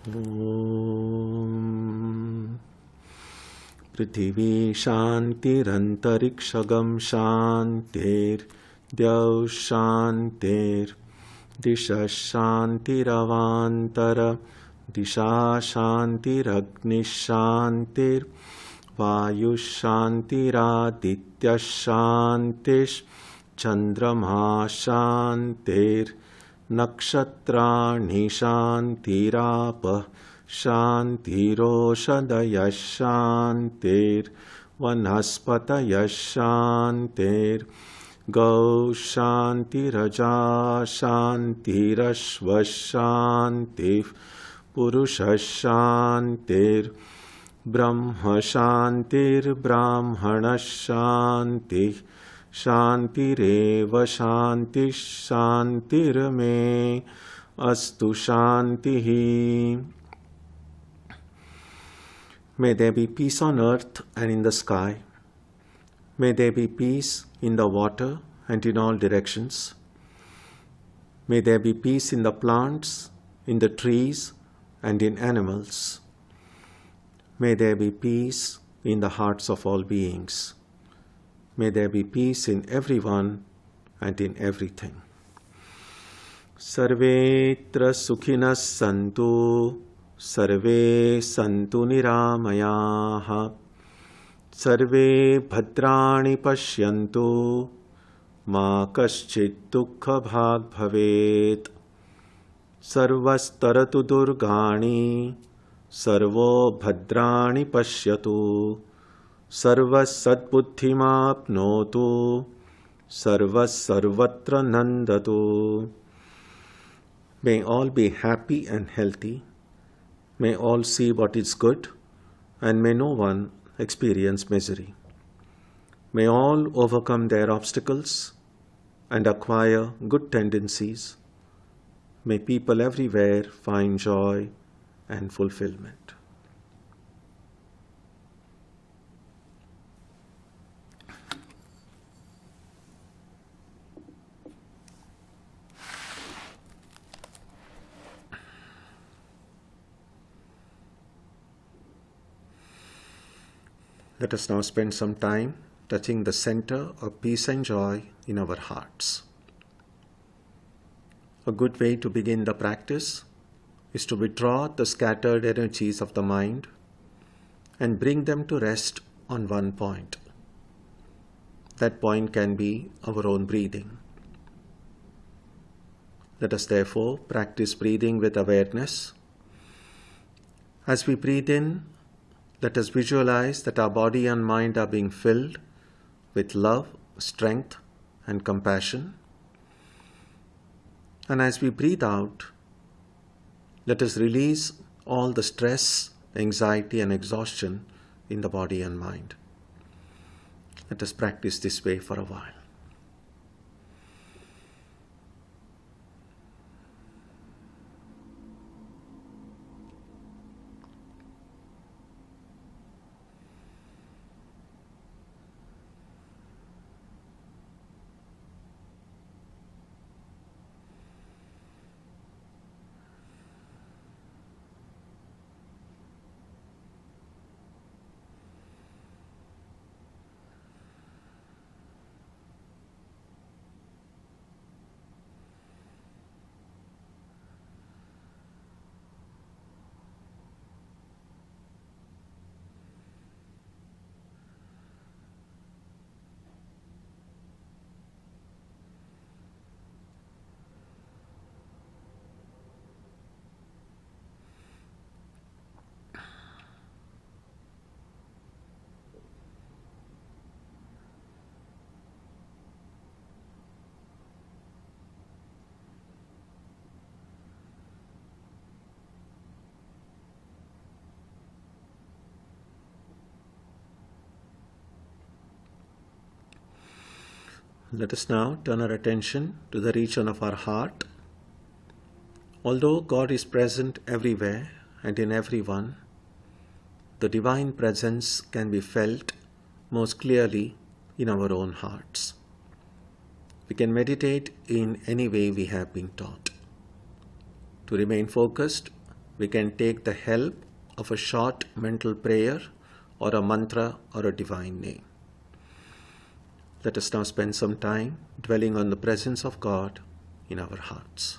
Om Prithvi Shantirantarikshagam Shantir Dyav Shantir Disha Shantiravantara Disha Shantiragni Shantir Vayu Shantiraditya Shantish Chandrama Shantir Nakshatrani Shantirapa Shantiroshadaya Shantir Vanaspataya Shantir Gau Shantiraja Shantirashva Shantir Purusha Shantir Brahma Shantir Brahmana Shantir Shantireva Shanti Shantir me Astu Shantihi. May there be peace on earth and in the sky. May there be peace in the water and in all directions. May there be peace in the plants, in the trees, and in animals. May there be peace in the hearts of all beings. May there be peace in everyone and in everything. Sarvetra sukhinas santu, sarve santu niramayaha, sarve bhadrani pashyantu, ma kaschit dukkha bhag bhavet, sarvastaratu durgani, sarvo bhadrani pashyatu, sarvas sadbuddhimapnotu, sarvas sarvatra nandatu. May all be happy and healthy. May all see what is good, and may no one experience misery. May all overcome their obstacles and acquire good tendencies. May people everywhere find joy and fulfillment. Let us now spend some time touching the center of peace and joy in our hearts. A good way to begin the practice is to withdraw the scattered energies of the mind and bring them to rest on one point. That point can be our own breathing. Let us therefore practice breathing with awareness. As we breathe in, let us visualize that our body and mind are being filled with love, strength, and compassion. And as we breathe out, let us release all the stress, anxiety, and exhaustion in the body and mind. Let us practice this way for a while. Let us now turn our attention to the region of our heart. Although God is present everywhere and in everyone, the divine presence can be felt most clearly in our own hearts. We can meditate in any way we have been taught. To remain focused, we can take the help of a short mental prayer or a mantra or a divine name. Let us now spend some time dwelling on the presence of God in our hearts.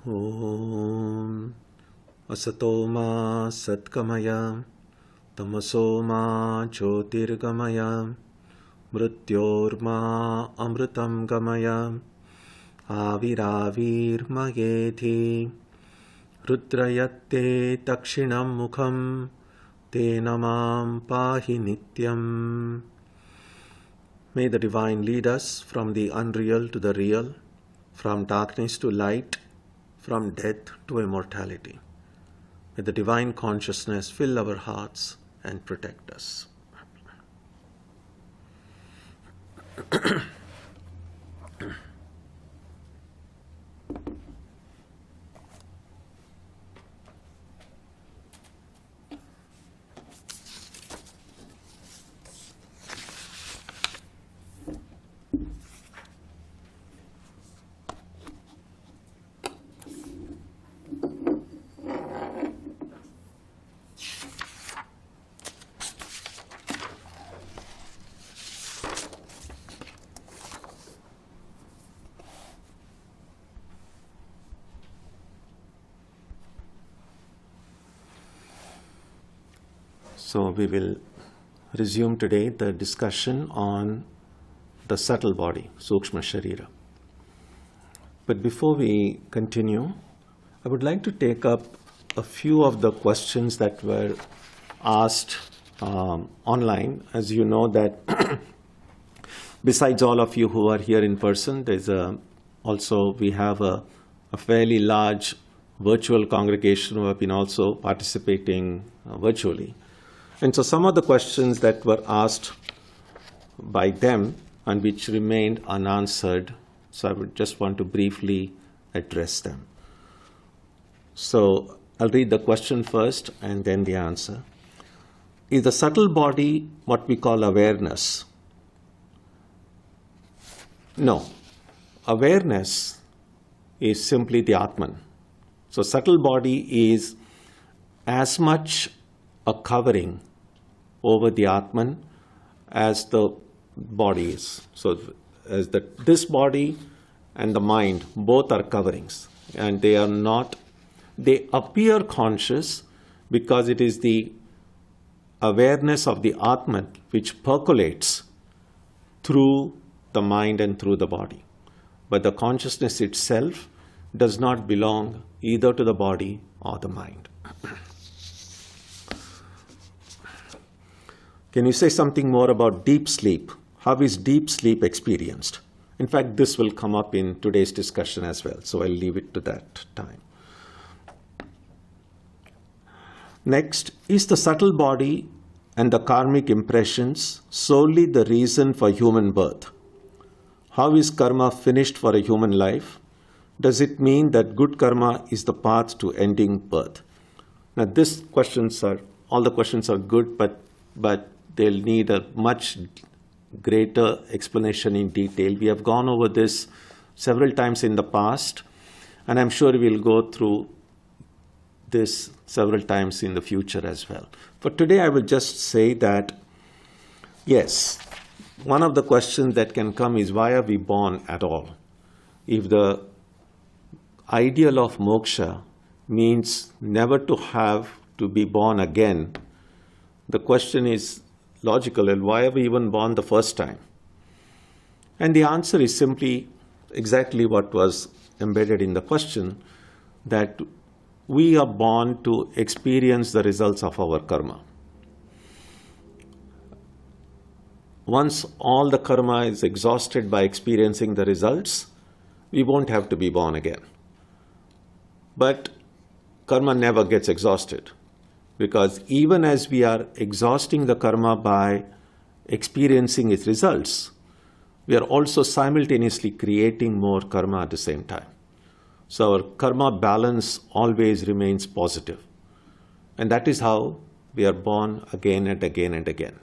Om Asatoma Satkamaya Tamasoma Jyotirgamaya Mrityorma Amritam Gamaya Aviravirmayeti Rudrayatte Takshinam Mukham Te Namam Pahi Nityam. May the Divine lead us from the unreal to the real, from darkness to light, from death to immortality. May the Divine Consciousness fill our hearts and protect us. So we will resume today the discussion on the subtle body, Sukshma Sharira. But before we continue, I would like to take up a few of the questions that were asked online. As you know that besides all of you who are here in person, there's also we have a fairly large virtual congregation who have been also participating virtually. And so some of the questions that were asked by them and which remained unanswered, so I would just want to briefly address them. So I'll read the question first and then the answer. Is the subtle body what we call awareness? No. Awareness is simply the Atman. So subtle body is as much a covering over the Atman as the body is. So as this body and the mind both are coverings, and they are not, they appear conscious because it is the awareness of the Atman which percolates through the mind and through the body. But the consciousness itself does not belong either to the body or the mind. Can you say something more about deep sleep? How is deep sleep experienced? In fact, this will come up in today's discussion as well, so I'll leave it to that time. Next, is the subtle body and the karmic impressions solely the reason for human birth? How is karma finished for a human life? Does it mean that good karma is the path to ending birth? Now, all the questions are good, but they'll need a much greater explanation in detail. We have gone over this several times in the past, and I'm sure we'll go through this several times in the future as well. For today, I will just say that, yes, one of the questions that can come is, why are we born at all? If the ideal of moksha means never to have to be born again, the question is logical, and why are we even born the first time? And the answer is simply exactly what was embedded in the question, that we are born to experience the results of our karma. Once all the karma is exhausted by experiencing the results, we won't have to be born again. But karma never gets exhausted, because even as we are exhausting the karma by experiencing its results, we are also simultaneously creating more karma at the same time. So our karma balance always remains positive. And that is how we are born again and again and again.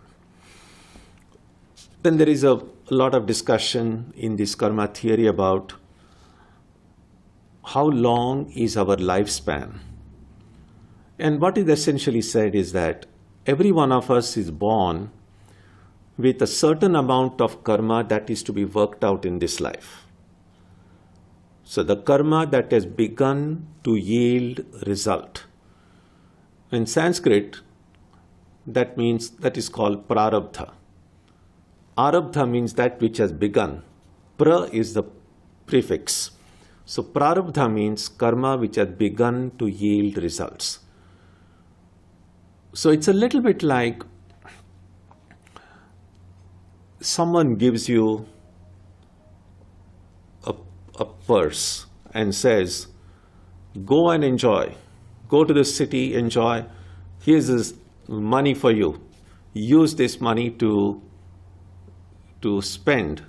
Then there is a lot of discussion in this karma theory about how long is our lifespan. And what is essentially said is that every one of us is born with a certain amount of karma that is to be worked out in this life. So the karma that has begun to yield result. In Sanskrit, that is called prarabdha. Arabdha means that which has begun. Pra is the prefix. So prarabdha means karma which has begun to yield results. So it's a little bit like someone gives you a purse and says, go and enjoy. Go to the city, enjoy. Here's this money for you. Use this money to spend.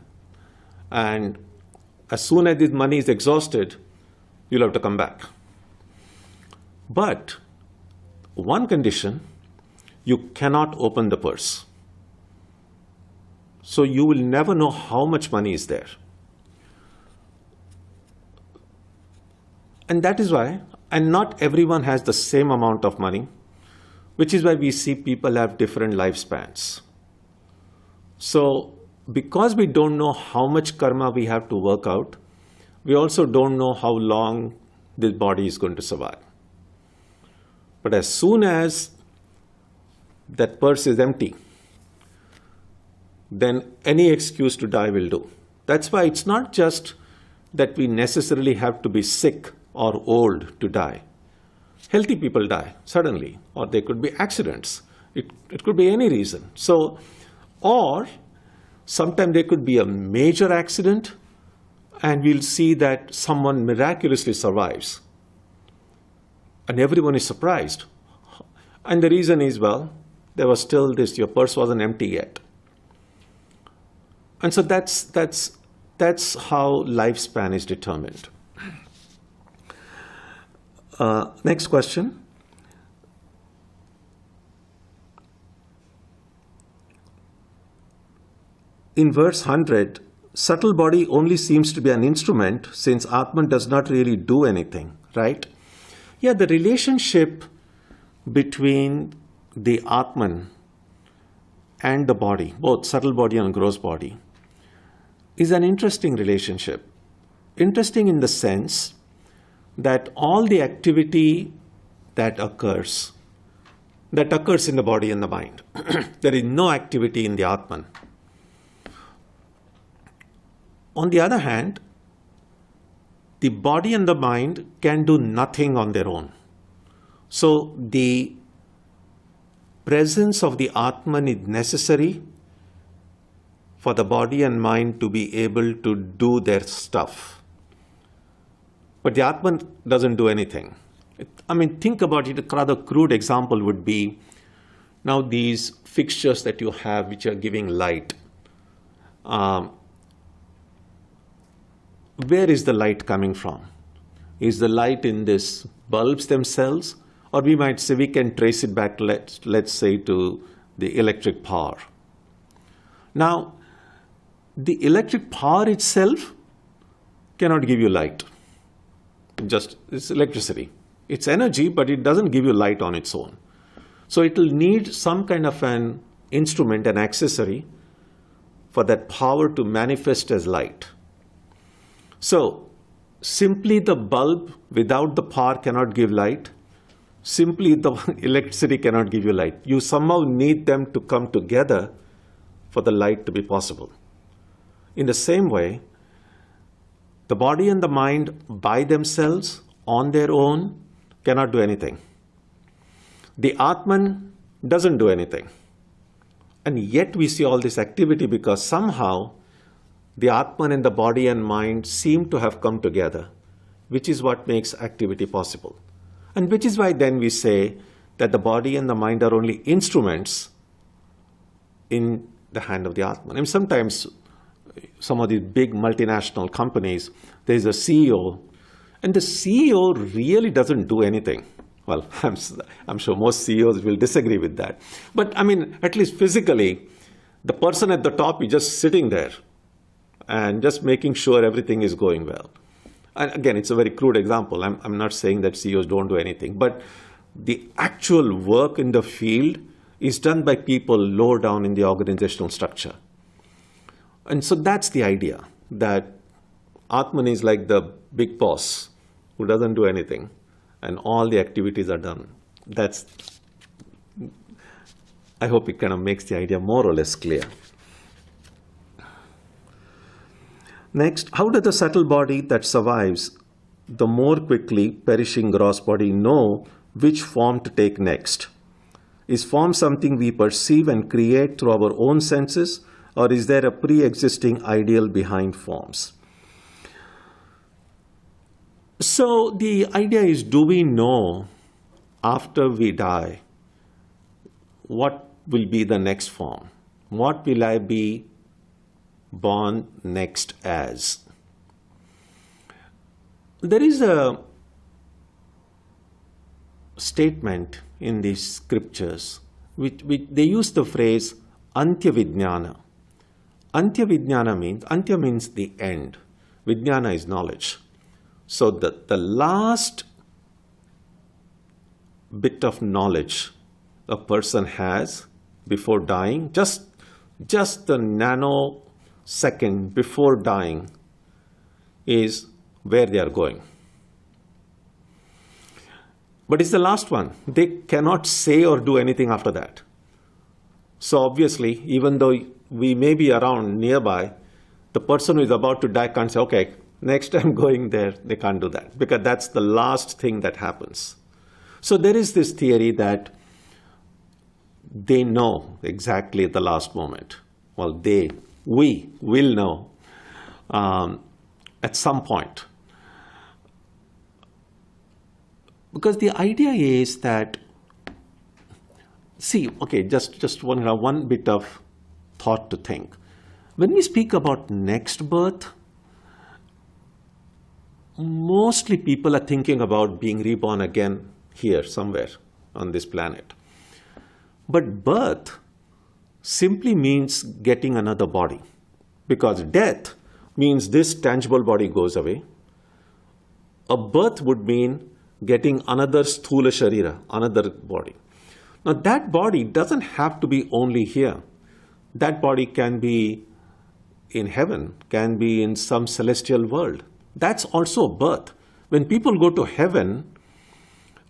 And as soon as this money is exhausted, you'll have to come back. But one condition, you cannot open the purse. So you will never know how much money is there. And that is why, and not everyone has the same amount of money, which is why we see people have different lifespans. So because we don't know how much karma we have to work out, we also don't know how long this body is going to survive. But as soon as that purse is empty, then any excuse to die will do. That's why it's not just that we necessarily have to be sick or old to die. Healthy people die suddenly, or there could be accidents. It could be any reason. So, or sometimes there could be a major accident and we'll see that someone miraculously survives. And everyone is surprised. And the reason is, well, there was still this, your purse wasn't empty yet. And so that's how lifespan is determined. Next question. In verse 100, subtle body only seems to be an instrument since Atman does not really do anything, right? Yeah, the relationship between the Atman and the body, both subtle body and gross body, is an interesting relationship. Interesting in the sense that all the activity that occurs in the body and the mind. There is no activity in the Atman. On the other hand, the body and the mind can do nothing on their own. So the presence of the Atman is necessary for the body and mind to be able to do their stuff. But the Atman doesn't do anything. Think about it. A rather crude example would be, now these fixtures that you have which are giving light. Where is the light coming from? Is the light in these bulbs themselves? Or we might say we can trace it back, let's say, to the electric power. Now, the electric power itself cannot give you light. It's electricity. It's energy, but it doesn't give you light on its own. So it will need some kind of an instrument, an accessory, for that power to manifest as light. So simply the bulb without the power cannot give light. Simply the electricity cannot give you light. You somehow need them to come together for the light to be possible. In the same way, the body and the mind by themselves, on their own, cannot do anything. The Atman doesn't do anything. And yet we see all this activity because somehow the Atman and the body and mind seem to have come together, which is what makes activity possible. And which is why then we say that the body and the mind are only instruments in the hand of the Atman. And sometimes some of these big multinational companies, there's a CEO, and the CEO really doesn't do anything. Well, I'm sure most CEOs will disagree with that. But I mean, at least physically, the person at the top is just sitting there and just making sure everything is going well. And again, it's a very crude example. I'm not saying that CEOs don't do anything, but the actual work in the field is done by people lower down in the organizational structure. And so that's the idea, that Atman is like the big boss who doesn't do anything, and all the activities are done. I hope it kind of makes the idea more or less clear. Next, how does the subtle body that survives the more quickly perishing gross body know which form to take next? Is form something we perceive and create through our own senses, or is there a pre-existing ideal behind forms? So the idea is, do we know after we die what will be the next form? What will I be born next as? There is a statement in these scriptures which they use the phrase Antya Vijnana. Antya Vijnana Antya means the end. Vijnana is knowledge. So the last bit of knowledge a person has before dying, just the nanosecond before dying, is where they are going. But it's the last one. They cannot say or do anything after that. So obviously, even though we may be around nearby, the person who is about to die can't say, okay, next I'm going there. They can't do that because that's the last thing that happens. So there is this theory that they know exactly at the last moment. Well, we will know at some point. Because the idea is that, see, okay, just one bit of thought to think. When we speak about next birth, mostly people are thinking about being reborn again here somewhere on this planet. But birth simply means getting another body, because death means this tangible body goes away. A birth would mean getting another sthula sharira, another body. Now that body doesn't have to be only here. That body can be in heaven, can be in some celestial world. That's also a birth. When people go to heaven,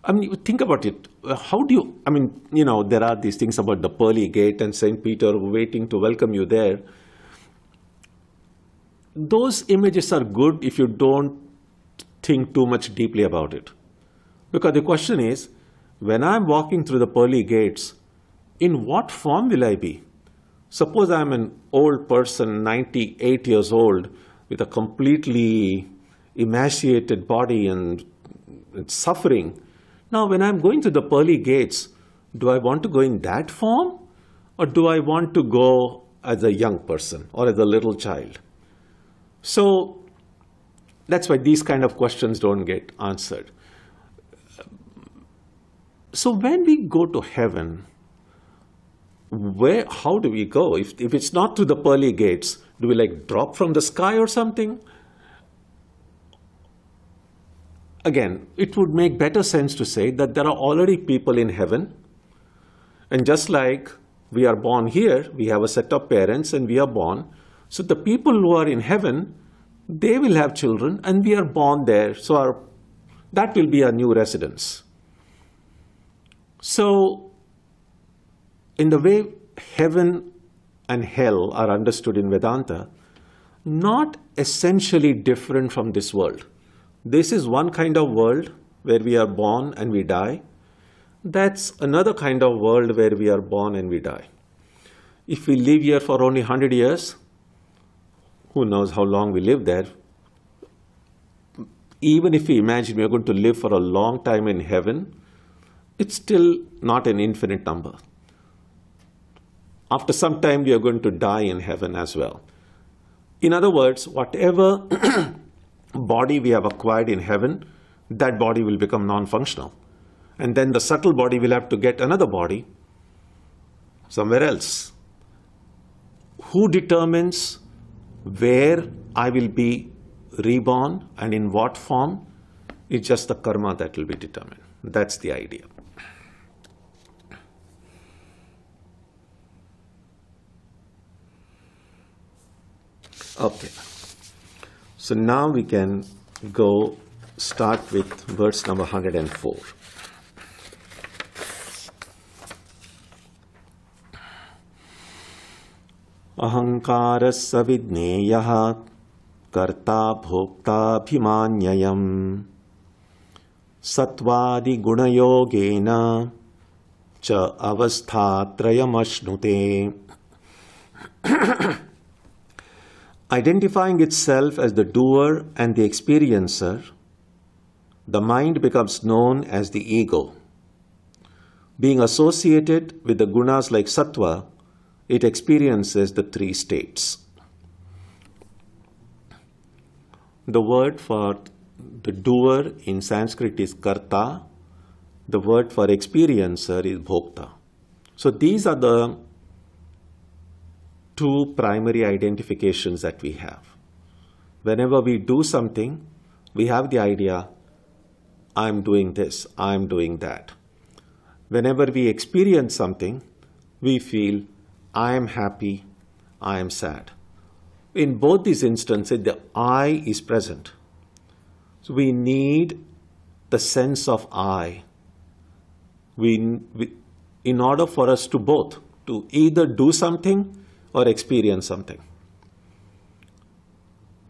I mean, think about it. How do you, I mean, there are these things about the pearly gate and St. Peter waiting to welcome you there. Those images are good if you don't think too much deeply about it. Because the question is, when I'm walking through the pearly gates, in what form will I be? Suppose I'm an old person, 98 years old, with a completely emaciated body and suffering. Now, when I'm going to the pearly gates, do I want to go in that form? Or do I want to go as a young person or as a little child? So, That's why these kind of questions don't get answered. So when we go to heaven, how do we go? If it's not through the pearly gates, do we like drop from the sky or something? Again, it would make better sense to say that there are already people in heaven. And just like we are born here, we have a set of parents and we are born. So the people who are in heaven, they will have children and we are born there. So that will be our new residence. So in the way heaven and hell are understood in Vedanta, not essentially different from this world. This is one kind of world where we are born and we die. That's another kind of world where we are born and we die. If we live here for only 100 years, who knows how long we live there? Even if we imagine we are going to live for a long time in heaven, it's still not an infinite number. After some time, we are going to die in heaven as well. In other words, whatever body we have acquired in heaven, that body will become non-functional. And then the subtle body will have to get another body somewhere else. Who determines where I will be reborn and in what form? It's just the karma that will be determined. That's the idea. Okay. So now we can start with verse number 104. Ahankarasya vidneyaha karta bhokta bhimanyayam satvadi gunayogena cha avasthatrayamashnute. Identifying itself as the doer and the experiencer, the mind becomes known as the ego. Being associated with the gunas like sattva, it experiences the three states. The word for the doer in Sanskrit is karta. The word for experiencer is bhokta. So these are the two primary identifications that we have. Whenever we do something, we have the idea, I'm doing this, I'm doing that. Whenever we experience something, we feel, I am happy, I am sad. In both these instances, the I is present. So we need the sense of I. In order for us to both, to either do something or experience something.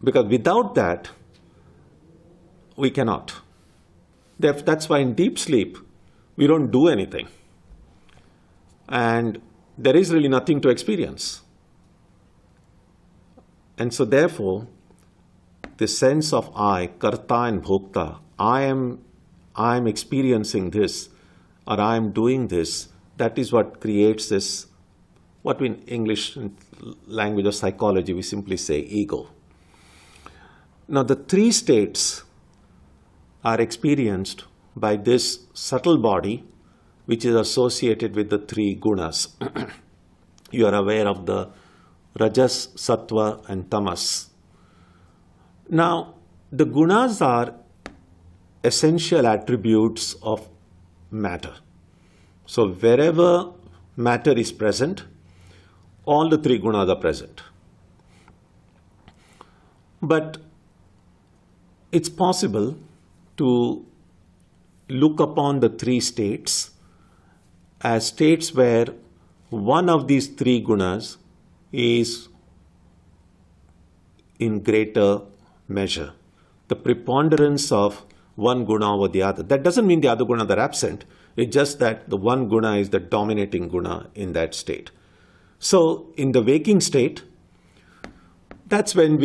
Because without that, we cannot. That's why in deep sleep, we don't do anything. And there is really nothing to experience. And so therefore, the sense of I, karta and bhokta, I am experiencing this, or I am doing this, that is what creates this, what in English language of psychology, we simply say ego. Now the three states are experienced by this subtle body, which is associated with the three gunas. You are aware of the rajas, sattva and tamas. Now, the gunas are essential attributes of matter. So wherever matter is present, all the three gunas are present. But it's possible to look upon the three states as states where one of these three gunas is in greater measure. The preponderance of one guna over the other. That doesn't mean the other gunas are absent. It's just that the one guna is the dominating guna in that state. So in the waking state, that's when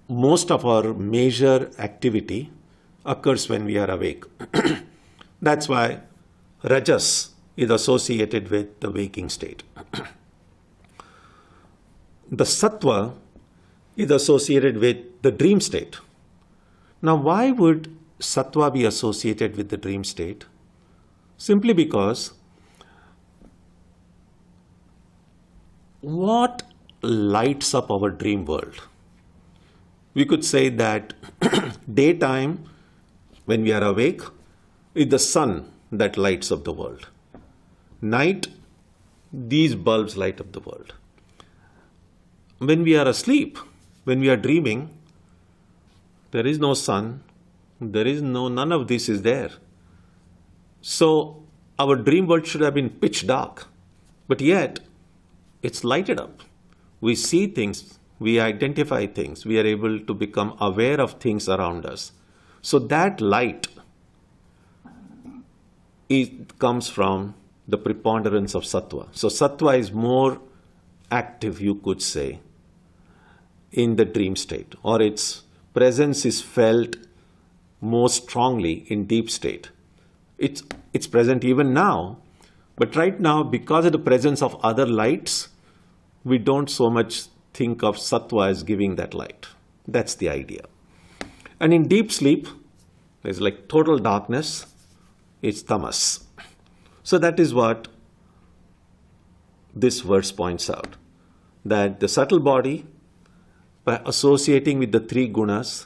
most of our major activity occurs when we are awake. That's why rajas is associated with the waking state. The sattva is associated with the dream state. Now, why would sattva be associated with the dream state? Simply because what lights up our dream world? We could say that daytime, when we are awake, is the sun that lights up the world. Night, these bulbs light up the world. When we are asleep, when we are dreaming, there is no sun, none of this is there. So our dream world should have been pitch dark, but yet it's lighted up. We see things, we identify things, we are able to become aware of things around us. So that light comes from the preponderance of sattva. So sattva is more active, you could say, in the dream state, or its presence is felt more strongly in deep state. It's present even now, but right now, because of the presence of other lights, we don't so much think of sattva as giving that light. That's the idea. And in deep sleep, there's like total darkness, it's tamas. So that is what this verse points out, that the subtle body, by associating with the three gunas,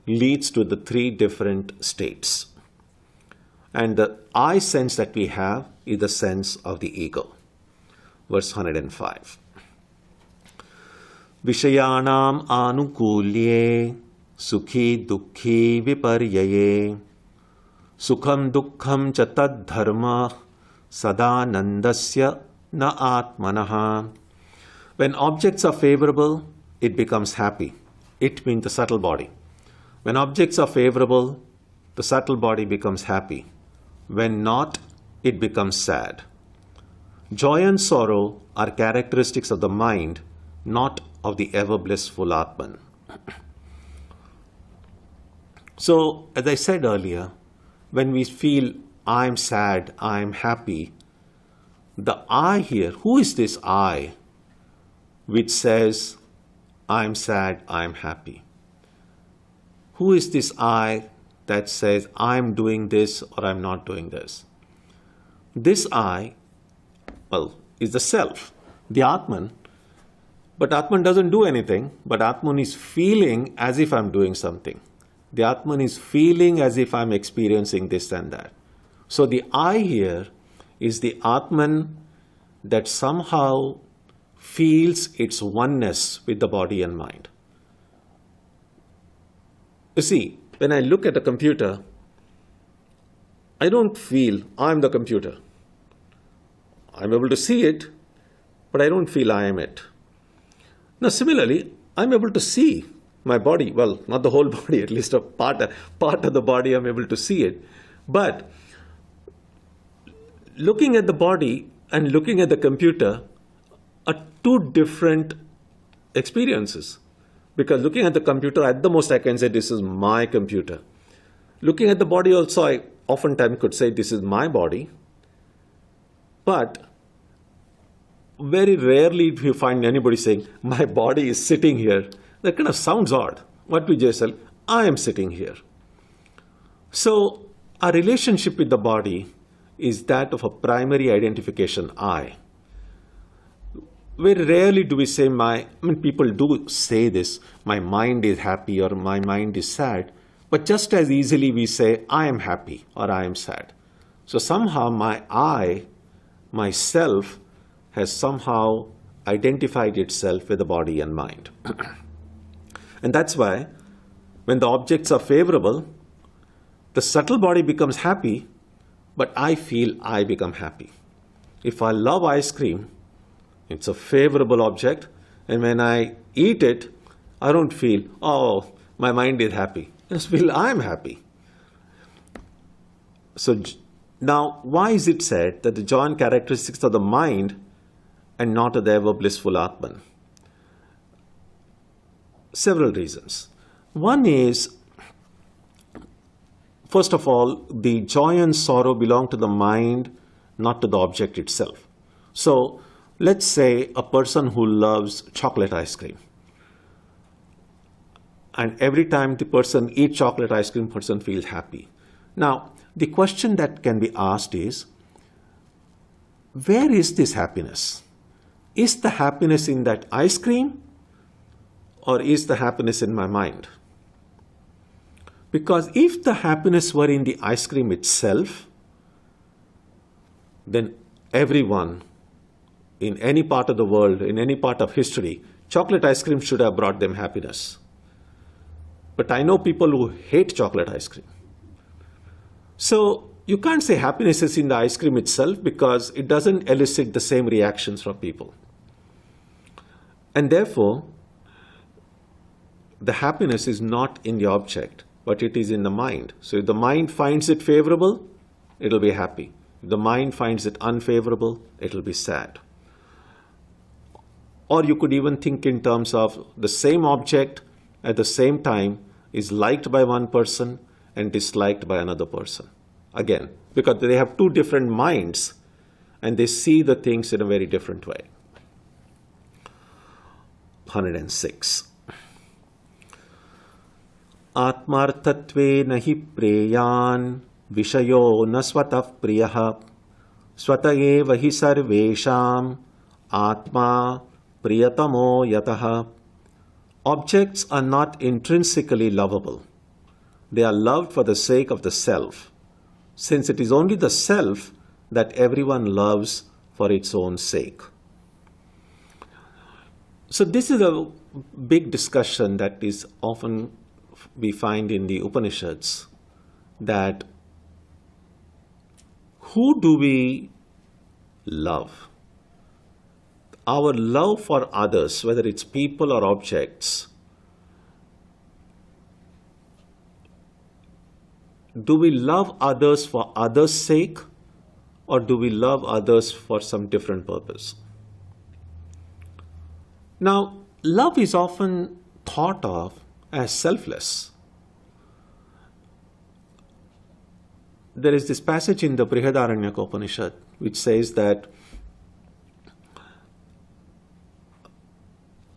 leads to the three different states. And the I sense that we have is the sense of the ego. Verse 105. Vishayanam anukulye sukhi dukhi viparyaye sukham dukkham cha tad dharma sadanandasya na atmanaha. When objects are favorable, it becomes happy. It means the subtle body. When objects are favorable, the subtle body becomes happy. When not, it becomes sad. Joy and sorrow are characteristics of the mind, not of the ever blissful Atman. So, as I said earlier, when we feel I'm sad, I'm happy, the I here, who is this I which says I'm sad, I'm happy? Who is this I that says I'm doing this or I'm not doing this? This I, is the self, the Atman. But Atman doesn't do anything, but Atman is feeling as if I'm doing something. The Atman is feeling as if I'm experiencing this and that. So the I here is the Atman that somehow feels its oneness with the body and mind. You see, when I look at a computer, I don't feel I'm the computer. I'm able to see it, but I don't feel I am it. Now, similarly, I'm able to see my body. Well, not the whole body, at least a part of the body I'm able to see it. But looking at the body and looking at the computer are two different experiences. Because looking at the computer, at the most I can say this is my computer. Looking at the body also, I oftentimes could say this is my body. But very rarely do you find anybody saying, my body is sitting here. That kind of sounds odd. What we just said, I am sitting here. So our relationship with the body is that of a primary identification, I. Very rarely do we say people do say this, my mind is happy or my mind is sad. But just as easily we say, I am happy or I am sad. So somehow my I, myself, has somehow identified itself with the body and mind. And that's why when the objects are favorable, the subtle body becomes happy, but I feel I become happy. If I love ice cream, it's a favorable object, and when I eat it, I don't feel, oh, my mind is happy. I just feel I'm happy. So now, why is it said that the joy and characteristics of the mind and not of the ever blissful Atman? Several reasons. One is, first of all, the joy and sorrow belong to the mind, not to the object itself. So, let's say a person who loves chocolate ice cream. And every time the person eats chocolate ice cream, person feels happy. Now, the question that can be asked is, where is this happiness? Is the happiness in that ice cream, or is the happiness in my mind? Because if the happiness were in the ice cream itself, then everyone in any part of the world, in any part of history, chocolate ice cream should have brought them happiness. But I know people who hate chocolate ice cream. So you can't say happiness is in the ice cream itself because it doesn't elicit the same reactions from people. And therefore, the happiness is not in the object, but it is in the mind. So if the mind finds it favorable, it will be happy. If the mind finds it unfavorable, it will be sad. Or you could even think in terms of the same object at the same time is liked by one person and disliked by another person. Again, because they have two different minds and they see the things in a very different way. 106. Atmartatve nahi preyan vishayo nasvatah priyah swata eva hi sarvesham atma priyatamo yatah. Objects are not intrinsically lovable. They are loved for the sake of the self, since it is only the self that everyone loves for its own sake. So this is a big discussion that is often we find in the Upanishads, that who do we love? Our love for others, whether it's people or objects, do we love others for others' sake, or do we love others for some different purpose? Now, love is often thought of as selfless. There is this passage in the Brihadaranyaka Upanishad which says that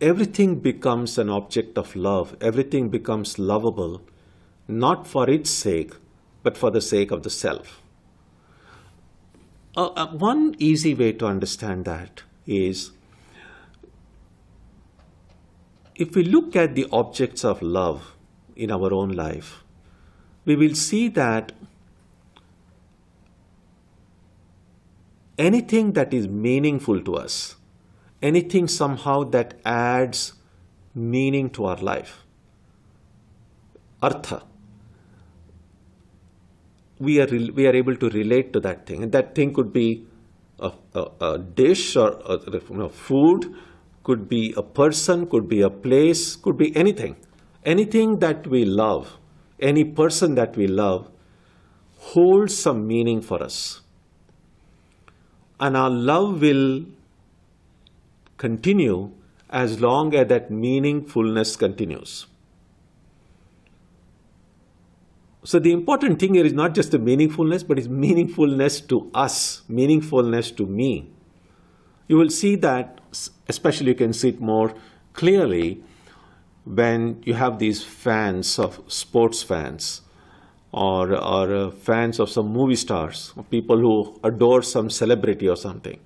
everything becomes an object of love, everything becomes lovable, not for its sake, but for the sake of the self. One easy way to understand that is, if we look at the objects of love in our own life, we will see that anything that is meaningful to us, anything somehow that adds meaning to our life, artha, we are able to relate to that thing. And that thing could be a dish or food, could be a person, could be a place, could be anything. Anything that we love, any person that we love, holds some meaning for us. And our love will continue as long as that meaningfulness continues. So the important thing here is not just the meaningfulness, but it's meaningfulness to us, meaningfulness to me. You will see that, especially you can see it more clearly when you have these fans of sports fans or fans of some movie stars, or people who adore some celebrity or something.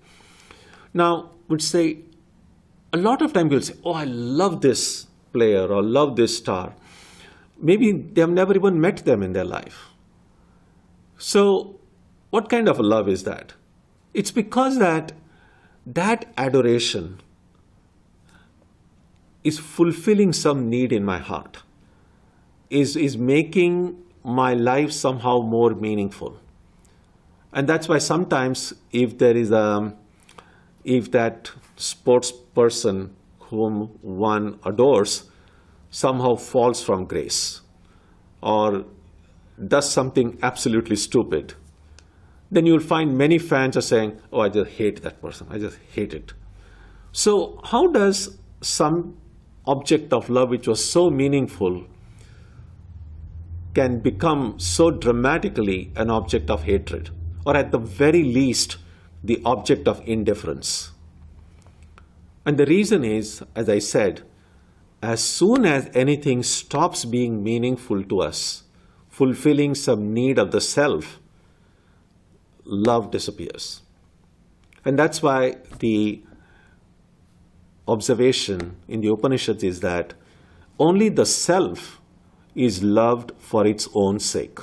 Now, would say, a lot of time you'll say, oh, I love this player or love this star. Maybe they have never even met them in their life. So what kind of a love is that? It's because that adoration is fulfilling some need in my heart, is making my life somehow more meaningful. And that's why sometimes if that sports person whom one adores somehow falls from grace or does something absolutely stupid, then you'll find many fans are saying, oh, I just hate that person. I just hate it. So how does some object of love which was so meaningful can become so dramatically an object of hatred, or at the very least, the object of indifference? And the reason is, as I said, as soon as anything stops being meaningful to us, fulfilling some need of the self, love disappears. And that's why the observation in the Upanishads is that only the self is loved for its own sake.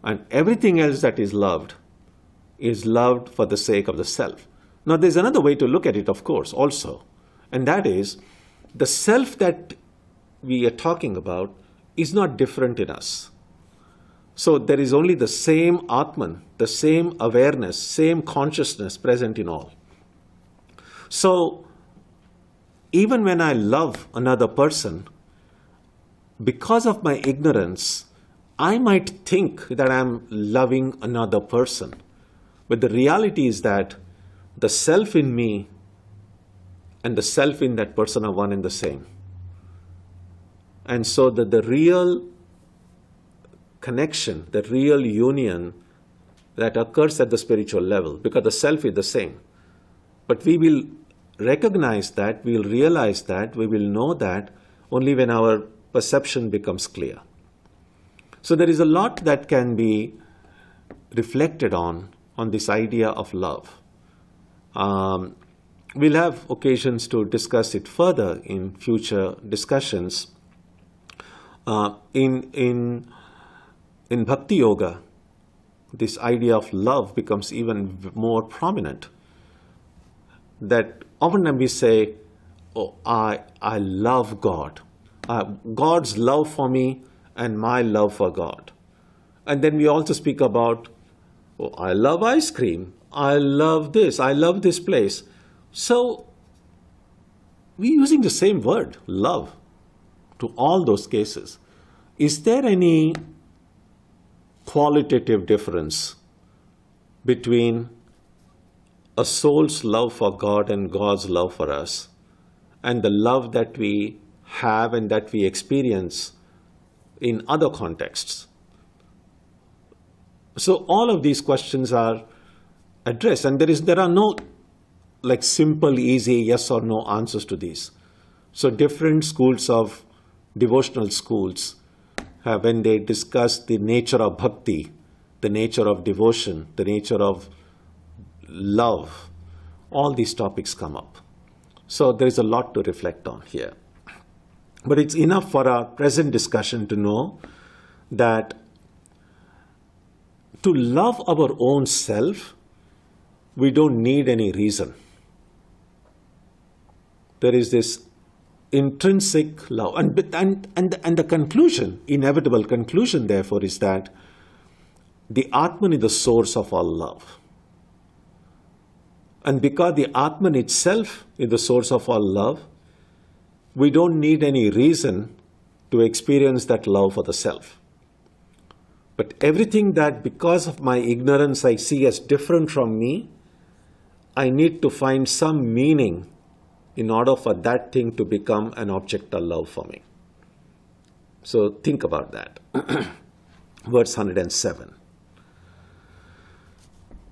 And everything else that is loved for the sake of the self. Now, there's another way to look at it, of course, also. And that is, the self that we are talking about is not different in us. So there is only the same Atman, the same awareness, same consciousness present in all. So even when I love another person, because of my ignorance, I might think that I'm loving another person. But the reality is that the self in me and the self in that person are one and the same. And so the real connection, the real union that occurs at the spiritual level, because the self is the same. But we will recognize that, we will realize that, we will know that only when our perception becomes clear. So there is a lot that can be reflected on this idea of love. We'll have occasions to discuss it further in future discussions. In Bhakti Yoga, this idea of love becomes even more prominent. That often we say, oh, I love God. God's love for me and my love for God. And then we also speak about, oh, I love ice cream. I love this place. So we're using the same word, love, to all those cases. Is there any qualitative difference between a soul's love for God and God's love for us, and the love that we have and that we experience in other contexts? So all of these questions are addressed, and there are no like simple, easy yes or no answers to these. So different schools of devotional schools, when they discuss the nature of bhakti, the nature of devotion, the nature of love, all these topics come up. So there is a lot to reflect on here. But it's enough for our present discussion to know that to love our own self, we don't need any reason. There is this intrinsic love. And the conclusion, inevitable conclusion, therefore, is that the Atman is the source of all love. And because the Atman itself is the source of all love, we don't need any reason to experience that love for the self. But everything that, because of my ignorance, I see as different from me, I need to find some meaning in order for that thing to become an object of love for me. So think about that. Verse 107.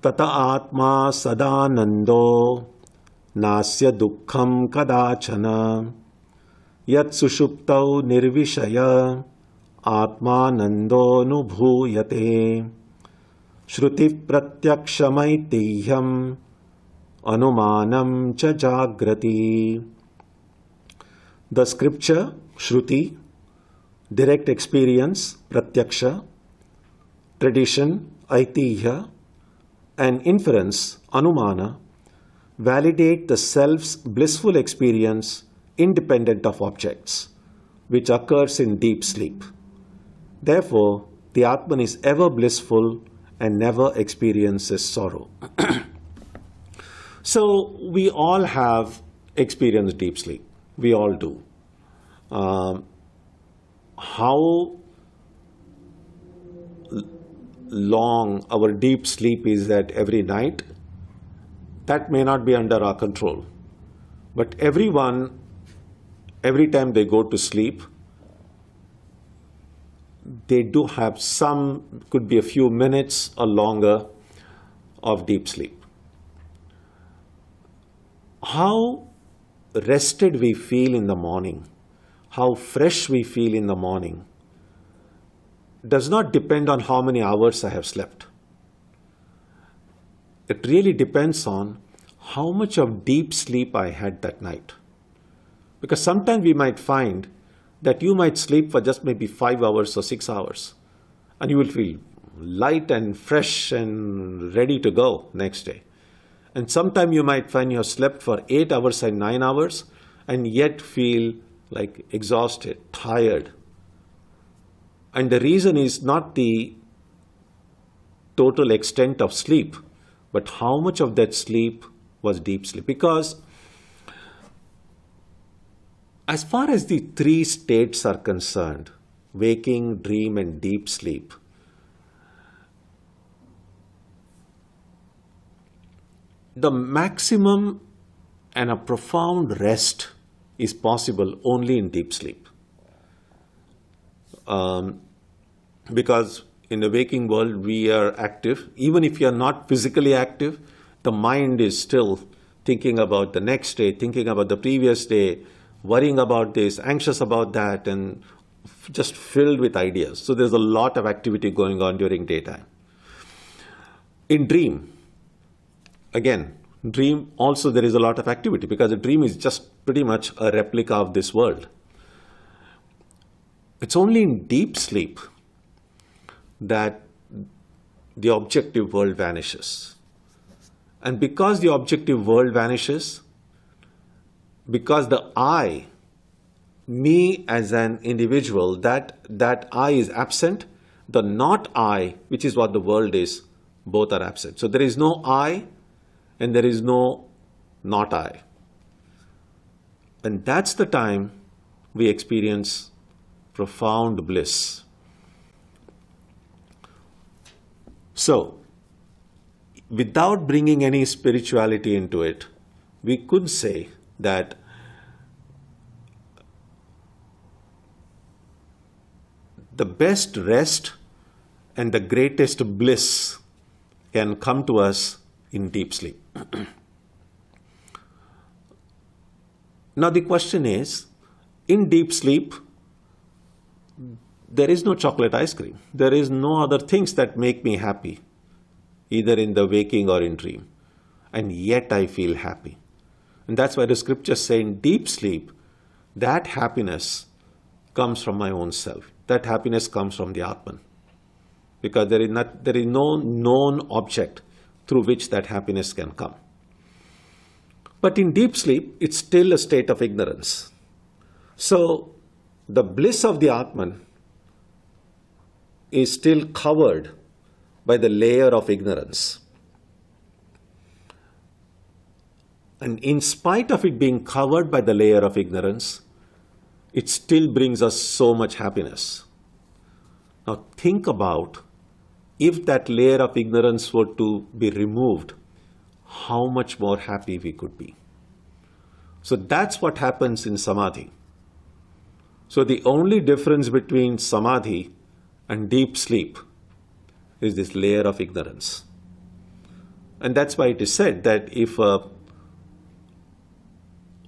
Tata atma sadanando nasya dukkham kadachana yat sushuptau nirvishaya atmanando nubhuyate shruti pratyakshamaityam anumanam cha jagrati. The scripture, Shruti, direct experience, Pratyaksha, tradition, Aitihya, and inference, Anumana, validate the self's blissful experience independent of objects, which occurs in deep sleep. Therefore, the Atman is ever blissful and never experiences sorrow. So we all have experienced deep sleep. We all do. How long our deep sleep is at every night, that may not be under our control. But everyone, every time they go to sleep, they do have some, could be a few minutes or longer of deep sleep. How rested we feel in the morning, how fresh we feel in the morning, does not depend on how many hours I have slept. It really depends on how much of deep sleep I had that night. Because sometimes we might find that you might sleep for just maybe 5 hours or 6 hours, and you will feel light and fresh and ready to go next day. And sometimes you might find you have slept for 8 hours and 9 hours and yet feel like exhausted, tired. And the reason is not the total extent of sleep, but how much of that sleep was deep sleep. Because as far as the 3 states are concerned, waking, dream, and deep sleep, the maximum and a profound rest is possible only in deep sleep. Because in the waking world, we are active. Even if you are not physically active, the mind is still thinking about the next day, thinking about the previous day, worrying about this, anxious about that, and just filled with ideas. So there's a lot of activity going on during daytime. In dream, again, dream also there is a lot of activity because a dream is just pretty much a replica of this world. It's only in deep sleep that the objective world vanishes. And because the objective world vanishes, because the I, me as an individual, that I is absent, the not I, which is what the world is, both are absent. So there is no I and there is no not I. And that's the time we experience profound bliss. So, without bringing any spirituality into it, we could say that the best rest and the greatest bliss can come to us in deep sleep. Now the question is, in deep sleep, there is no chocolate ice cream. There is no other things that make me happy, either in the waking or in dream. And yet I feel happy. And that's why the scriptures say in deep sleep, that happiness comes from my own self. That happiness comes from the Atman. Because there is no known object through which that happiness can come. But in deep sleep, it's still a state of ignorance. So the bliss of the Atman is still covered by the layer of ignorance. And in spite of it being covered by the layer of ignorance, it still brings us so much happiness. Now think about if that layer of ignorance were to be removed, how much more happy we could be. So that's what happens in Samadhi. So the only difference between Samadhi and deep sleep is this layer of ignorance. And that's why it is said that if a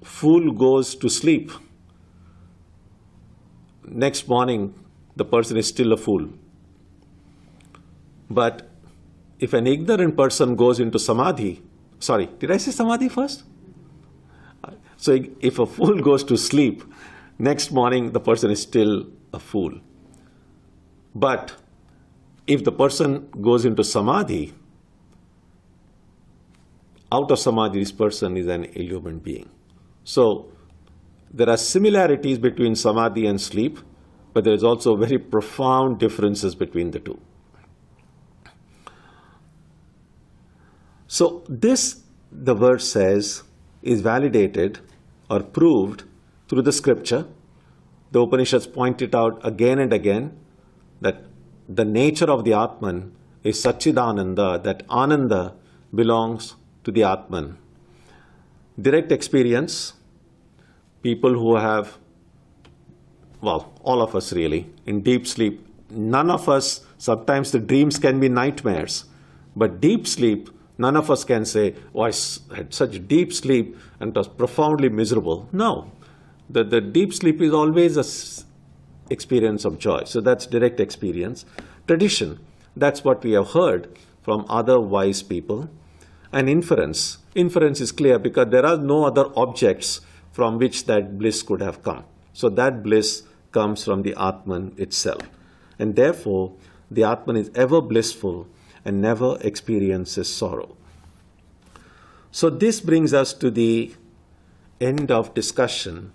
fool goes to sleep, next morning the person is still a fool. But if an ignorant person goes into Samadhi, sorry, did I say Samadhi first? So if a fool goes to sleep, next morning the person is still a fool. But if the person goes into Samadhi, out of Samadhi, this person is an illumined being. So there are similarities between Samadhi and sleep, but there is also very profound differences between the two. So this, the verse says, is validated or proved through the scripture. The Upanishads point it out again and again that the nature of the Atman is Satchidananda, that Ananda belongs to the Atman. Direct experience, people who have, well, all of us really, in deep sleep, none of us, sometimes the dreams can be nightmares, but deep sleep, None of us can say, oh, had such deep sleep and it was profoundly miserable. No. The deep sleep is always an experience of joy. So that's direct experience. Tradition, that's what we have heard from other wise people. And inference. Inference is clear because there are no other objects from which that bliss could have come. So that bliss comes from the Atman itself. And therefore, the Atman is ever blissful and never experiences sorrow. So this brings us to the end of discussion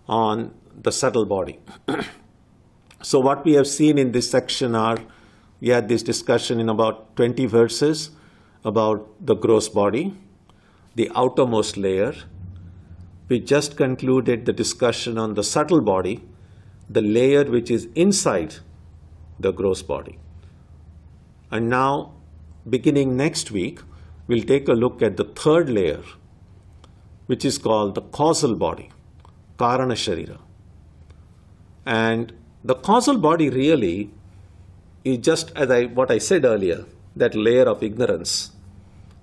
on the subtle body. So what we have seen in this section we had this discussion in about 20 verses about the gross body, the outermost layer. We just concluded the discussion on the subtle body, the layer which is inside the gross body. And now, beginning next week, we'll take a look at the third layer, which is called the causal body, Karana Sharira. And the causal body really is just what I said earlier, that layer of ignorance.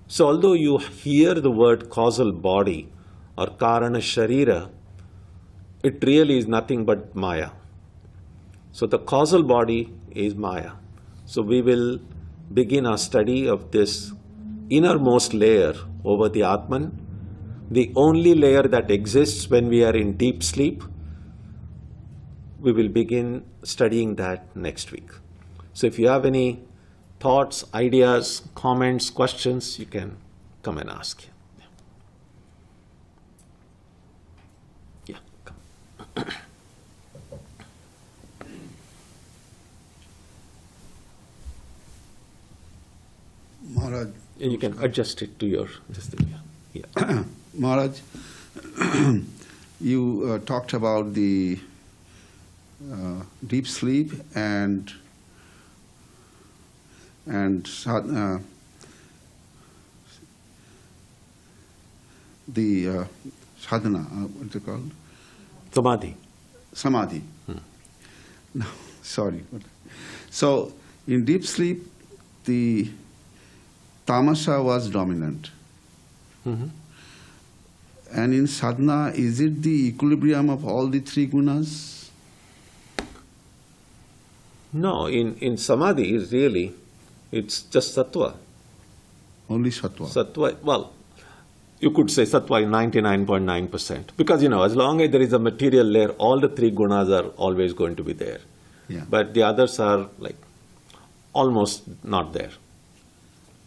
So although you hear the word causal body or Karana Sharira, it really is nothing but Maya. So the causal body is Maya. So we will begin our study of this innermost layer over the Atman, the only layer that exists when we are in deep sleep. We will begin studying that next week. So if you have any thoughts, ideas, comments, questions, you can come and ask. Yeah, come. Maharaj. You can adjust it to your this thing. Yeah. Maharaj, you talked about the deep sleep and the sadhana, what's it called? Samadhi. Samadhi. No, sorry. So, in deep sleep, the tamasa was dominant. Mm-hmm. And in sadhana, is it the equilibrium of all the three gunas? No, in samadhi, really, it's just sattva. Only sattva. Sattva, well, you could say sattva is 99.9%. Because, as long as there is a material layer, all the three gunas are always going to be there. Yeah. But the others are like almost not there.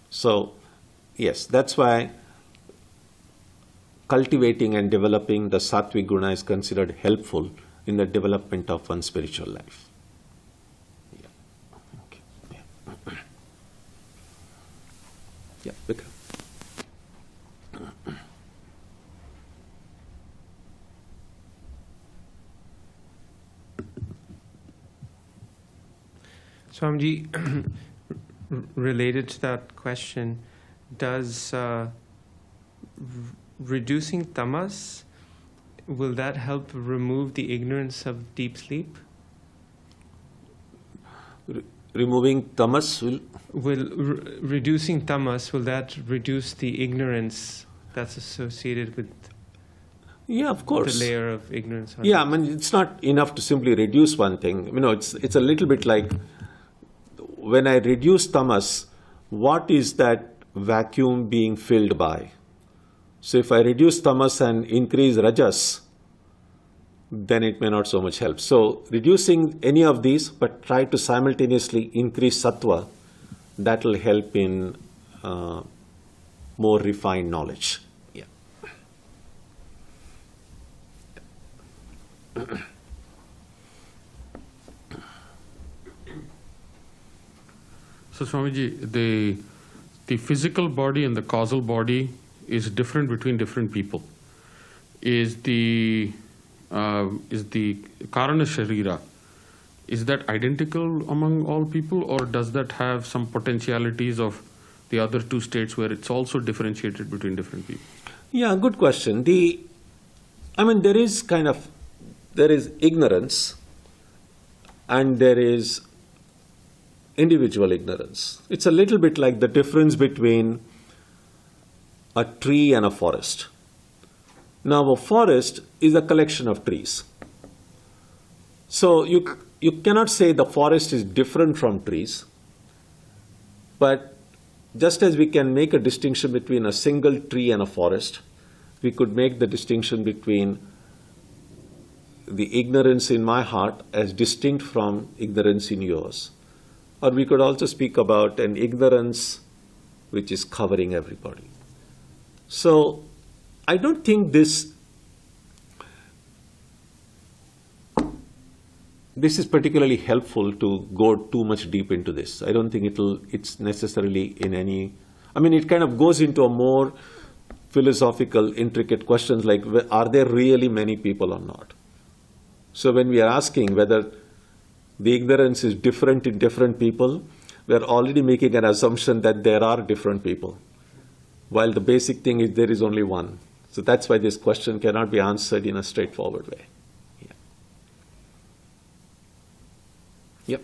So, yes, that's why cultivating and developing the sattvic guna is considered helpful in the development of one's spiritual life. Yeah. Okay. Yeah. Yeah, Vikram. Swamiji, related to that question, does reducing tamas, will that help remove the ignorance of deep sleep? Removing tamas will? Reducing tamas, will that reduce the ignorance that's associated with of course. the layer of ignorance? Yeah, it's not enough to simply reduce one thing. It's a little bit like when I reduce tamas, what is that vacuum being filled by? So if I reduce tamas and increase rajas, then it may not so much help. So reducing any of these, but try to simultaneously increase sattva, that will help in more refined knowledge. Yeah. So Swamiji, the physical body and the causal body is different between different people. Is the Karana Sharira, is that identical among all people, or does that have some potentialities of the other two states where it's also differentiated between different people? Yeah, good question. There is ignorance and there is individual ignorance. It's a little bit like the difference between a tree and a forest. Now, a forest is a collection of trees. So you cannot say the forest is different from trees, but just as we can make a distinction between a single tree and a forest, we could make the distinction between the ignorance in my heart as distinct from ignorance in yours. Or we could also speak about an ignorance which is covering everybody. So I don't think this is particularly helpful to go too much deep into this. I don't think it's necessarily in any, it kind of goes into a more philosophical, intricate questions like, are there really many people or not? So when we are asking whether the ignorance is different in different people, we are already making an assumption that there are different people, while the basic thing is there is only one. So that's why this question cannot be answered in a straightforward way. Yeah. Yep.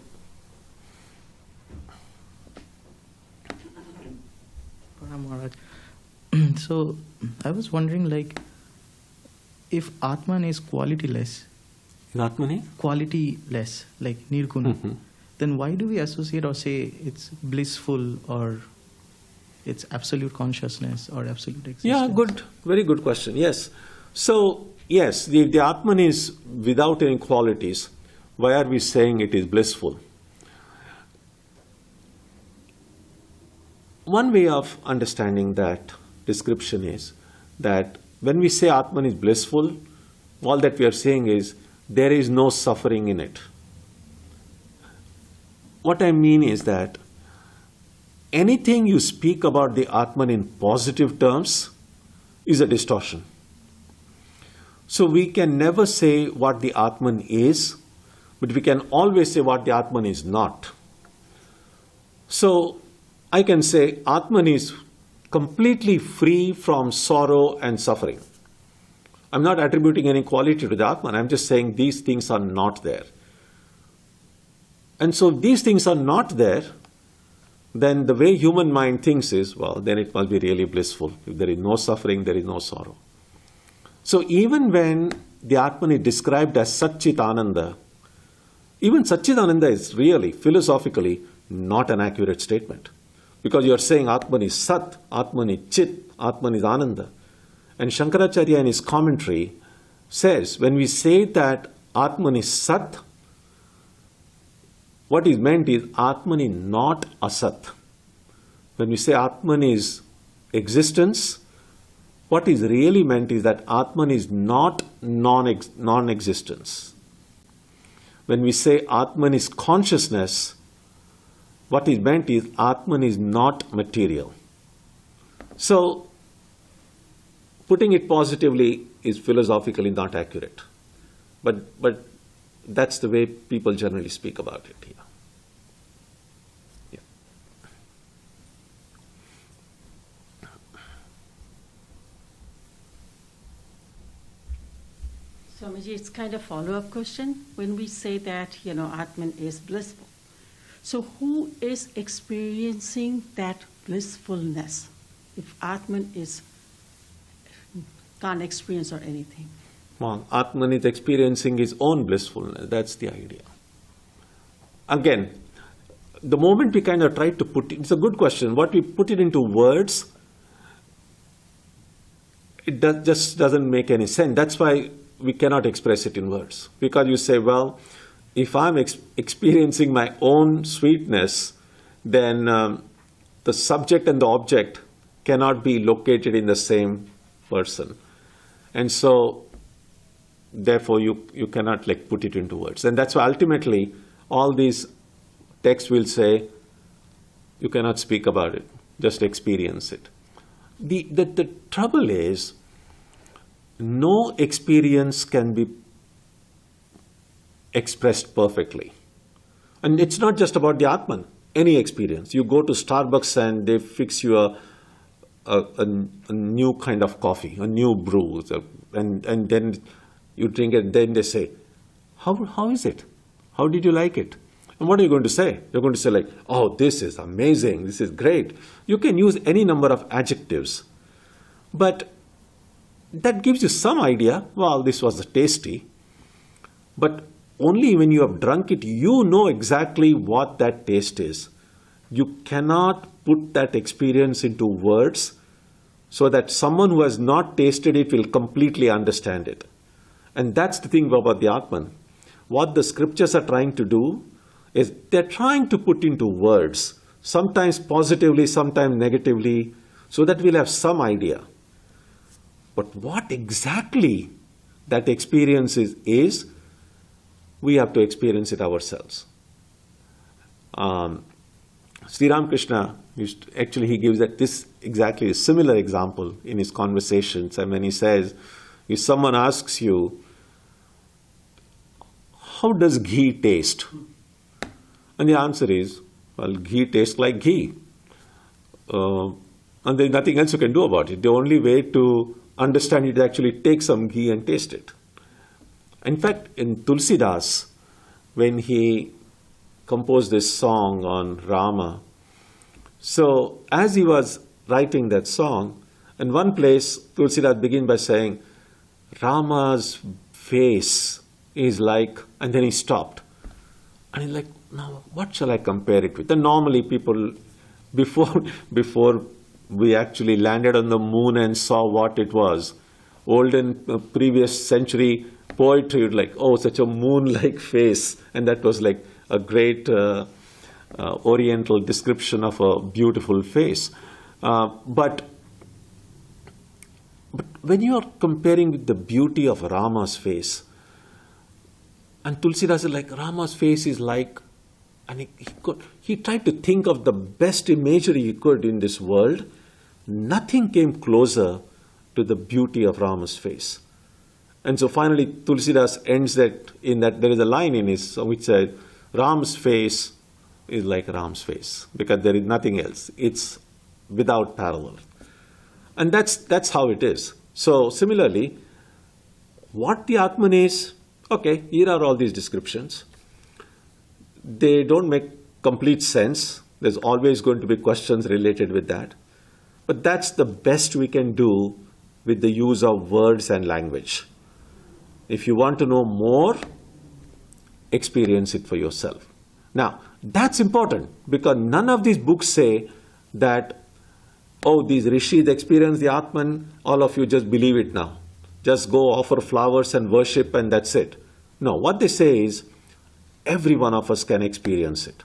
So I was wondering, like, if Atman is qualityless, Atmani? Qualityless, like Nirguna, then why do we associate or say it's blissful or it's absolute consciousness or absolute existence? Yeah, good. Very good question. Yes. So, yes, the Atman is without any qualities. Why are we saying it is blissful? One way of understanding that description is that when we say Atman is blissful, all that we are saying is there is no suffering in it. What I mean is that anything you speak about the Atman in positive terms is a distortion. So we can never say what the Atman is, but we can always say what the Atman is not. So I can say Atman is completely free from sorrow and suffering. I'm not attributing any quality to the Atman. I'm just saying these things are not there. And so if these things are not there, then the way human mind thinks is, well, then it must be really blissful. If there is no suffering, there is no sorrow. So even when the Atman is described as Satchitananda, even Satchitananda is really, philosophically, not an accurate statement. Because you are saying Atman is Sat, Atman is Chit, Atman is Ananda. And Shankaracharya in his commentary says, when we say that Atman is Sat, what is meant is Atman is not Asat. When we say Atman is existence, what is really meant is that Atman is not non-existence. When we say Atman is consciousness, what is meant is Atman is not material. So, putting it positively is philosophically not accurate. But that's the way people generally speak about it here. Yeah. Swamiji, it's kind of a follow-up question. When we say that, Atman is blissful, so who is experiencing that blissfulness if Atman can't experience or anything? Well, Atman is experiencing his own blissfulness. That's the idea. Again, the moment we kind of try to put it, it's a good question. What we put it into words, it just doesn't make any sense. That's why we cannot express it in words. Because you say, well, if I'm experiencing my own sweetness, then the subject and the object cannot be located in the same person. And so, therefore, you cannot put it into words. And that's why ultimately all these texts will say, you cannot speak about it, just experience it. The trouble is, no experience can be expressed perfectly. And it's not just about the Atman, any experience. You go to Starbucks and they fix you a new kind of coffee, a new brew, and then you drink it, and then they say, how is it? How did you like it? And what are you going to say? You're going to say oh, this is amazing, this is great. You can use any number of adjectives. But that gives you some idea, well, this was tasty. But only when you have drunk it, you know exactly what that taste is. You cannot put that experience into words so that someone who has not tasted it will completely understand it. And that's the thing about the Atman. What the scriptures are trying to do is they're trying to put into words, sometimes positively, sometimes negatively, so that we'll have some idea. But what exactly that experience is we have to experience it ourselves. Sri Ramakrishna he gives that this exactly a similar example in his conversations. And when he says, if someone asks you, how does ghee taste? And the answer is, well, ghee tastes like ghee. And there's nothing else you can do about it. The only way to understand it is actually take some ghee and taste it. In fact, in Tulsidas, when he composed this song on Rama, so as he was writing that song, in one place, Tulsidas begins by saying, Rama's face is like, and then he stopped. And he's like, now what shall I compare it with? And normally people, before we actually landed on the moon and saw what it was, olden previous century poetry would like, oh, such a moon-like face. And that was like a great oriental description of a beautiful face. But when you are comparing with the beauty of Rama's face, and Tulsidas is like, Rama's face is like, and he tried to think of the best imagery he could in this world. Nothing came closer to the beauty of Rama's face. And so finally Tulsidas ends that in that there is a line in his which says, Ram's face is like Ram's face, because there is nothing else. It's without parallel. And that's how it is. So similarly, what the Atman is, okay, here are all these descriptions. They don't make complete sense. There's always going to be questions related with that. But that's the best we can do with the use of words and language. If you want to know more, experience it for yourself. Now, that's important, because none of these books say that, oh, these rishis experienced the Atman, all of you just believe it now. Just go offer flowers and worship and that's it. No, what they say is, every one of us can experience it.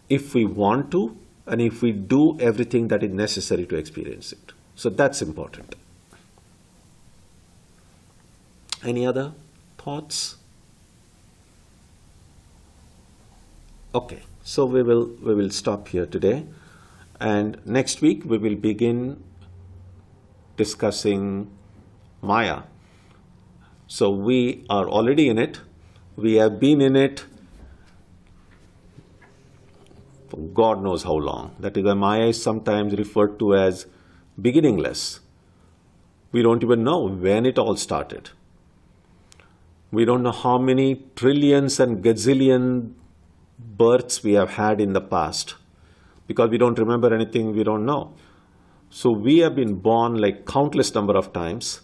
If we want to, and if we do everything that is necessary to experience it. So that's important. Any other thoughts? Okay, so we will stop here today, and next week we will begin discussing Maya. So we are already in it. We have been in it for God knows how long. That is why Maya is sometimes referred to as beginningless. We don't even know when it all started. We don't know how many trillions and gazillion births we have had in the past, because we don't remember anything we don't know. So we have been born like countless number of times.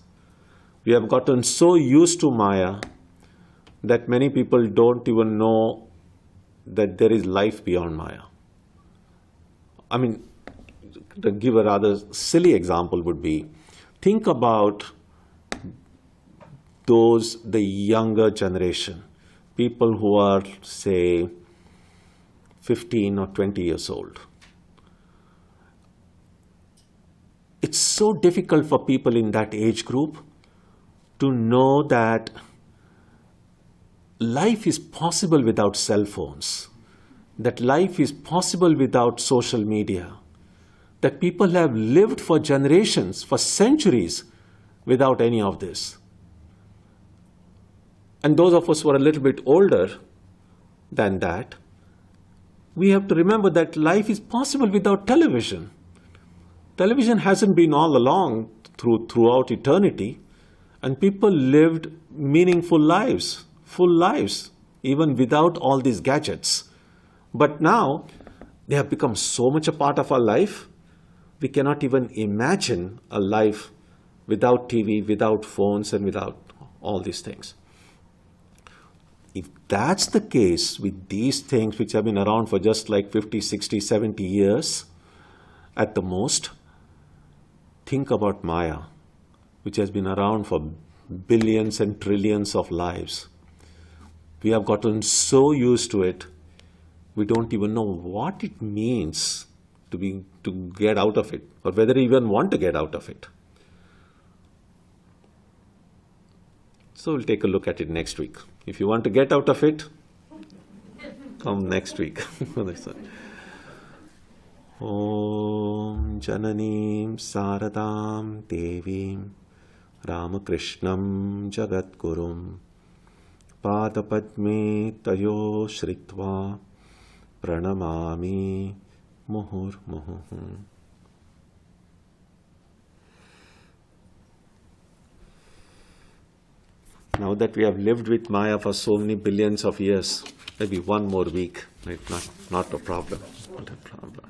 We have gotten so used to Maya that many people don't even know that there is life beyond Maya. I mean, to give a rather silly example would be, think about the younger generation, people who are, say, 15 or 20 years old. It's so difficult for people in that age group to know that life is possible without cell phones, that life is possible without social media, that people have lived for generations, for centuries, without any of this. And those of us who are a little bit older than that, we have to remember that life is possible without television. Television hasn't been all along throughout eternity, and people lived meaningful lives, full lives, even without all these gadgets. But now, they have become so much a part of our life We cannot even imagine a life without TV, without phones, and without all these things. If that's the case with these things which have been around for just like 50, 60, 70 years at the most, think about Maya, which has been around for billions and trillions of lives. We have gotten so used to it, we don't even know what it means to get out of it, or whether we even want to get out of it. So we'll take a look at it next week. If you want to get out of it, come next week. Om Jananim Saradam Devim Ramakrishnam Jagadgurum Padapadme Tayo Shritva Pranamami Muhur Muhu. Now that we have lived with Maya for so many billions of years, maybe one more week, right? Not a problem. Not a problem.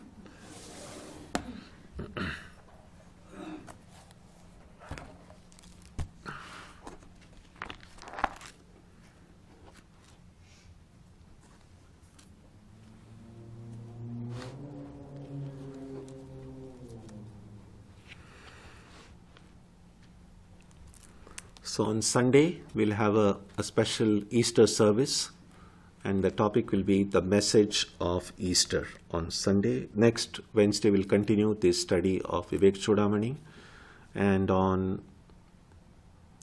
So on Sunday, we'll have a special Easter service, and the topic will be the message of Easter on Sunday. Next Wednesday, we'll continue this study of Vivekachudamani, and on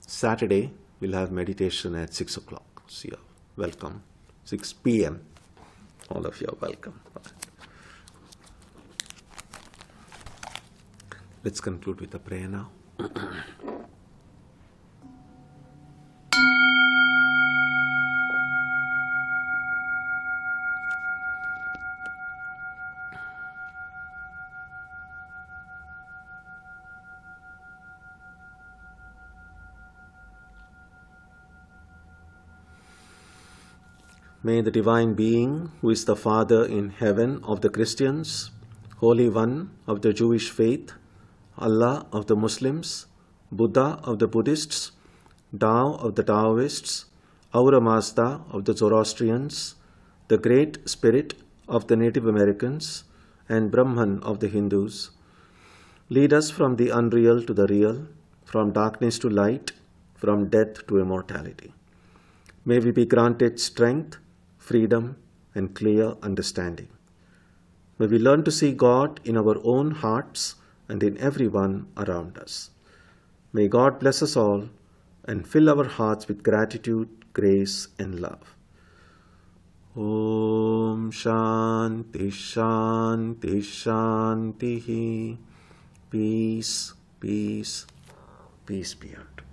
Saturday, we'll have meditation at 6 o'clock. So you're welcome. 6 p.m. All of you are welcome. Let's conclude with a prayer now. May the Divine Being, who is the Father in heaven of the Christians, Holy One of the Jewish faith, Allah of the Muslims, Buddha of the Buddhists, Tao of the Taoists, Ahura Mazda of the Zoroastrians, the Great Spirit of the Native Americans, and Brahman of the Hindus, lead us from the unreal to the real, from darkness to light, from death to immortality. May we be granted strength, freedom, and clear understanding. May we learn to see God in our own hearts and in everyone around us. May God bless us all and fill our hearts with gratitude, grace, and love. Om Shanti Shanti Shanti. Peace, peace, peace be unto you.